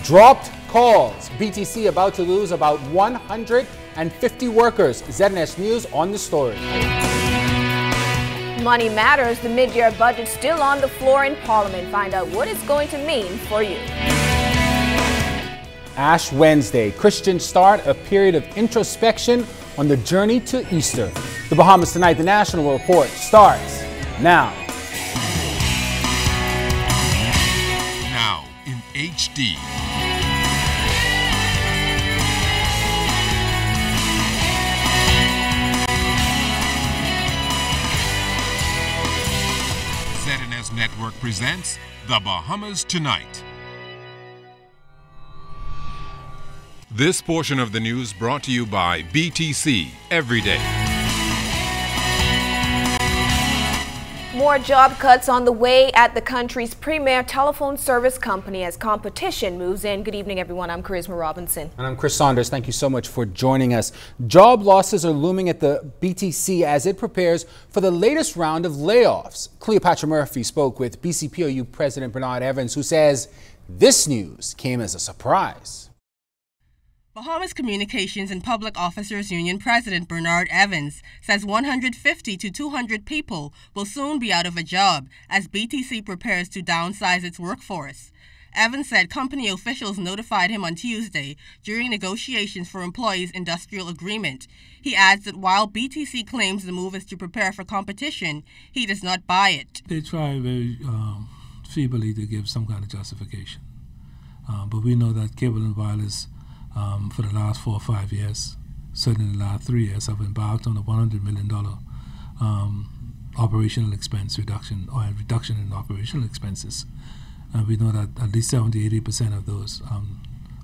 Dropped calls. BTC about to lose about 150 workers. ZNS News on the story. Money matters. The mid-year budget still on the floor in Parliament. Find out what it's going to mean for you. Ash Wednesday. Christians start a period of introspection on the journey to Easter. The Bahamas Tonight, the National Report starts now. Now in HD. ZNS Network presents The Bahamas Tonight. This portion of the news brought to you by BTC Every Day. More job cuts on the way at the country's premier telephone service company as competition moves in. Good evening, everyone. I'm Charisma Robinson. And I'm Chris Saunders. Thank you so much for joining us. Job losses are looming at the BTC as it prepares for the latest round of layoffs. Cleopatra Murphy spoke with BCPOU President Bernard Evans, who says this news came as a surprise. Bahamas Communications and Public Officers Union President Bernard Evans says 150 to 200 people will soon be out of a job as BTC prepares to downsize its workforce. Evans said company officials notified him on Tuesday during negotiations for employees' industrial agreement. He adds that while BTC claims the move is to prepare for competition, he does not buy it. They try very feebly to give some kind of justification, but we know that cable and wireless for the last 4 or 5 years, certainly the last 3 years, have embarked on a $100 million operational expense reduction, or a reduction in operational expenses. And we know that at least 70–80% of those,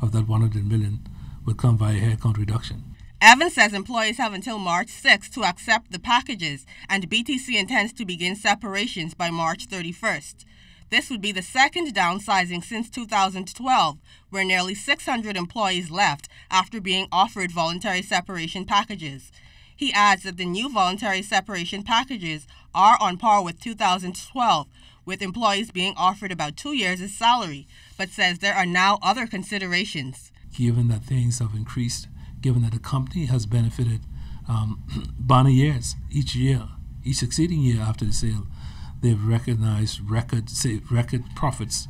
of that $100 million, will come via headcount reduction. Evans says employees have until March 6 to accept the packages, and BTC intends to begin separations by March 31st. This would be the second downsizing since 2012, where nearly 600 employees left after being offered voluntary separation packages. He adds that the new voluntary separation packages are on par with 2012, with employees being offered about 2 years' salary, but says there are now other considerations. Given that things have increased, given that the company has benefited banner years each year, each succeeding year after the sale, they've recognized record profits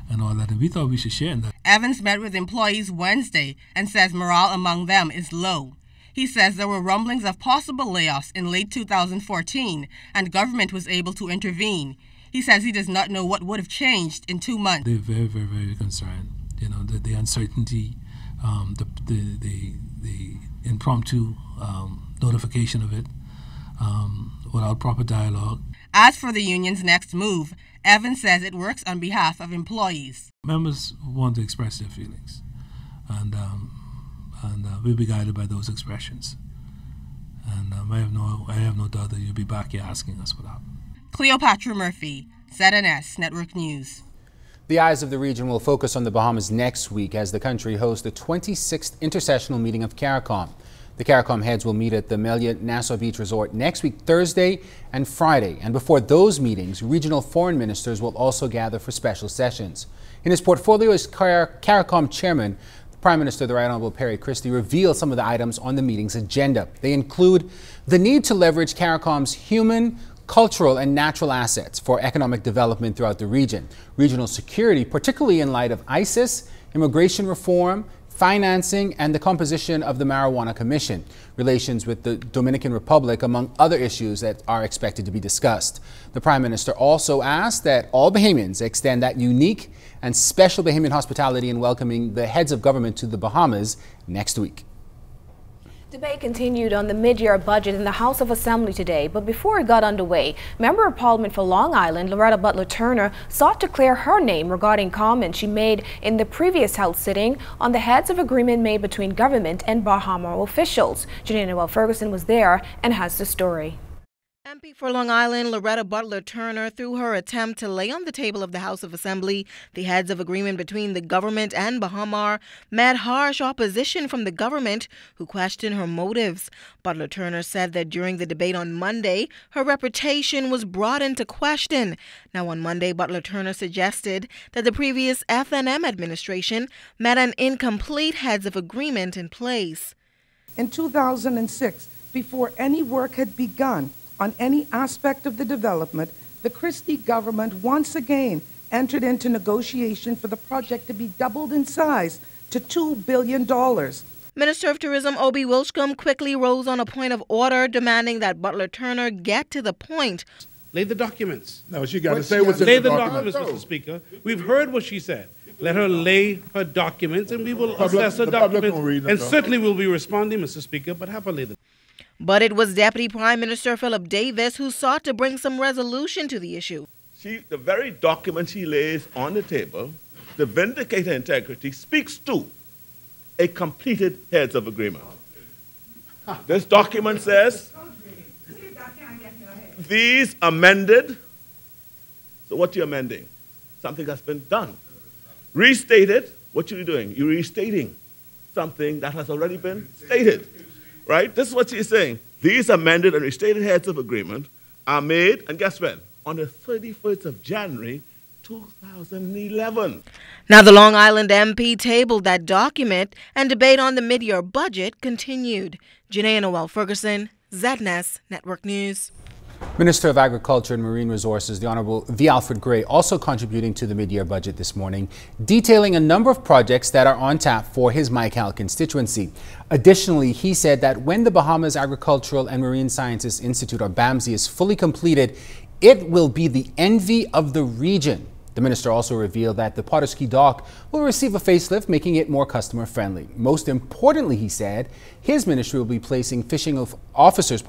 and all that, and we thought we should share in that. Evans met with employees Wednesday and says morale among them is low. He says there were rumblings of possible layoffs in late 2014, and government was able to intervene. He says he does not know what would have changed in 2 months. They're very, very, very concerned. You know, the uncertainty, the impromptu notification of it, without proper dialogue. As for the union's next move, Evans says it works on behalf of employees. Members want to express their feelings, and we'll be guided by those expressions. And I have no doubt that you'll be back here asking us for that. Cleopatra Murphy, ZNS Network News. The eyes of the region will focus on the Bahamas next week as the country hosts the 26th intersessional meeting of CARICOM. The CARICOM heads will meet at the Melia Nassau Beach Resort next week, Thursday and Friday. And before those meetings, regional foreign ministers will also gather for special sessions. In his portfolio as CARICOM chairman, the Prime Minister, the Right Honorable Perry Christie, revealed some of the items on the meeting's agenda. They include the need to leverage CARICOM's human, cultural and natural assets for economic development throughout the region, regional security, particularly in light of ISIS, immigration reform, financing, and the composition of the Marijuana Commission, relations with the Dominican Republic, among other issues that are expected to be discussed. The Prime Minister also asked that all Bahamians extend that unique and special Bahamian hospitality in welcoming the heads of government to the Bahamas next week. Debate continued on the mid-year budget in the House of Assembly today, but before it got underway, Member of Parliament for Long Island, Loretta Butler Turner, sought to clear her name regarding comments she made in the previous House sitting on the heads of agreement made between government and Bahama officials. Janine Noel Ferguson was there and has the story. MP for Long Island, Loretta Butler Turner, through her attempt to lay on the table of the House of Assembly the heads of agreement between the government and Bahamar, met harsh opposition from the government, who questioned her motives. Butler Turner said that during the debate on Monday, her reputation was brought into question. Now on Monday, Butler Turner suggested that the previous F&M administration met an incomplete heads of agreement in place. In 2006, before any work had begun on any aspect of the development, the Christie government once again entered into negotiation for the project to be doubled in size to $2 billion. Minister of Tourism Obi Wilshcombe quickly rose on a point of order, demanding that Butler Turner get to the point. Lay the documents. No, she got to say what's in the the documents, Mr. Speaker. We've heard what she said. Let her lay her documents, and we will assess her documents. And certainly we'll be responding, Mr. Speaker, but have her lay the. But it was Deputy Prime Minister Philip Davis who sought to bring some resolution to the issue. The very document she lays on the table, to vindicate her integrity, speaks to a completed heads of agreement. This document says these amended. So what you're amending? Something that's been done. Restated, what you're doing? You're restating something that has already been stated. Right? This is what she's saying. These amended and restated heads of agreement are made, and guess when? On the 31st of January, 2011. Now the Long Island MP tabled that document, and debate on the mid-year budget continued. Janae Noel Ferguson, ZNS Network News. Minister of Agriculture and Marine Resources, the Honorable V. Alfred Gray, also contributing to the mid-year budget this morning, detailing a number of projects that are on tap for his Mike Howell constituency. Additionally, he said that when the Bahamas Agricultural and Marine Sciences Institute, or BAMSI, is fully completed, it will be the envy of the region. The minister also revealed that the Potter's Key Dock will receive a facelift, making it more customer-friendly. Most importantly, he said, his ministry will be placing fishing officers,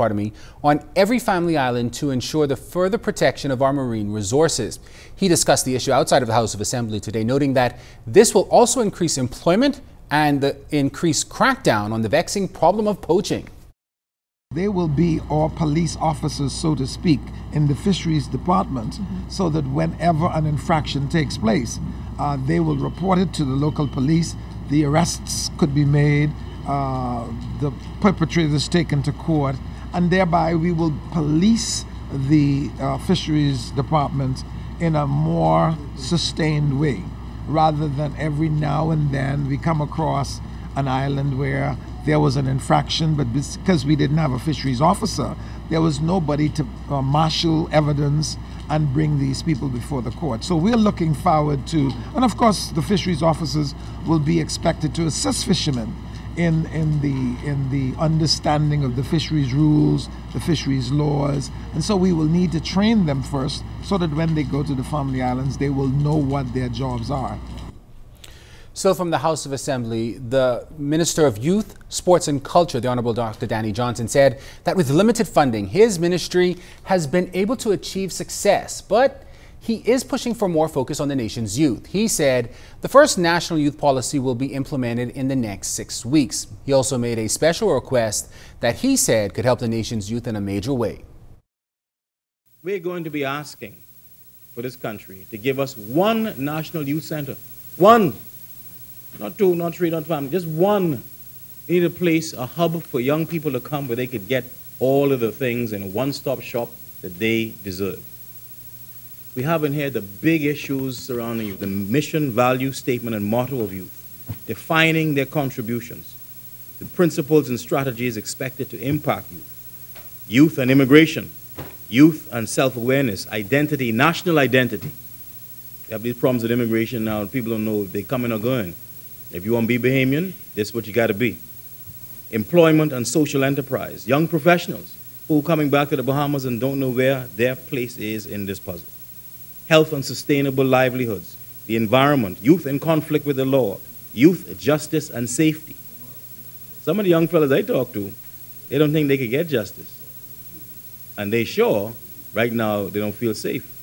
on every family island to ensure the further protection of our marine resources. He discussed the issue outside of the House of Assembly today, noting that this will also increase employment and the increased crackdown on the vexing problem of poaching. They will be our police officers, so to speak, in the fisheries department, so that whenever an infraction takes place, they will report it to the local police. The arrests could be made, the perpetrators taken to court, and thereby we will police the fisheries department in a more sustained way, rather than every now and then we come across an island where there was an infraction, but because we didn't have a fisheries officer, there was nobody to marshal evidence and bring these people before the court. So we're looking forward to, and of course the fisheries officers will be expected to assist fishermen in the understanding of the fisheries rules, the fisheries laws, and so we will need to train them first so that when they go to the family islands, they will know what their jobs are. Still from the House of Assembly, the Minister of Youth, Sports and Culture, the Honorable Dr. Danny Johnson, said that with limited funding, his ministry has been able to achieve success, but he is pushing for more focus on the nation's youth. He said the first national youth policy will be implemented in the next 6 weeks. He also made a special request that he said could help the nation's youth in a major way. We're going to be asking for this country to give us one national youth center. One. Not two, not three, not five, just one. We need a place, a hub for young people to come where they could get all of the things in a one-stop shop that they deserve. We have in here the big issues surrounding youth, the mission, value statement, and motto of youth, defining their contributions, the principles and strategies expected to impact youth, youth and immigration, youth and self-awareness, identity, national identity. We have these problems with immigration now, and people don't know if they're coming or going. If you want to be Bahamian, this is what you got to be. Employment and social enterprise. Young professionals who are coming back to the Bahamas and don't know where their place is in this puzzle. Health and sustainable livelihoods. The environment. Youth in conflict with the law. Youth, justice, and safety. Some of the young fellas I talk to, they don't think they could get justice. And they sure, right now, they don't feel safe.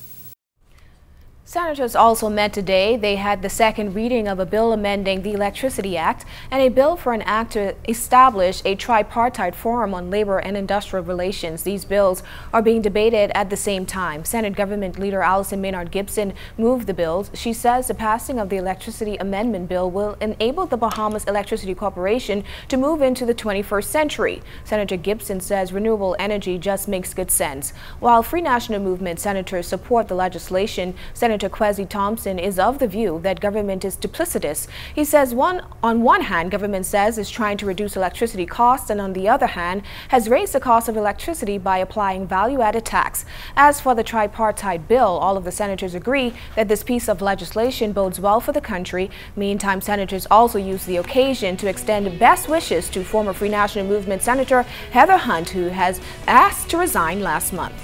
Senators also met today. They had the second reading of a bill amending the Electricity Act and a bill for an act to establish a tripartite forum on labor and industrial relations. These bills are being debated at the same time. Senate Government Leader Allison Maynard Gibson moved the bills. She says the passing of the Electricity Amendment Bill will enable the Bahamas Electricity Corporation to move into the 21st century. Senator Gibson says renewable energy just makes good sense. While Free National Movement senators support the legislation, Senator Kwesi Thompson is of the view that government is duplicitous. He says on one hand, government says is trying to reduce electricity costs, and on the other hand, has raised the cost of electricity by applying value-added tax. As for the tripartite bill, all of the senators agree that this piece of legislation bodes well for the country. Meantime, senators also used the occasion to extend best wishes to former Free National Movement Senator Heather Hunt, who has asked to resign last month.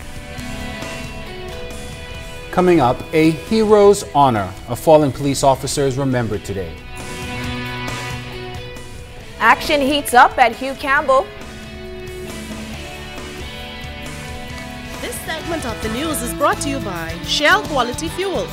Coming up, a hero's honor. A fallen police officer is remembered today. Action heats up at Hugh Campbell. This segment of the news is brought to you by Shell Quality Fuels.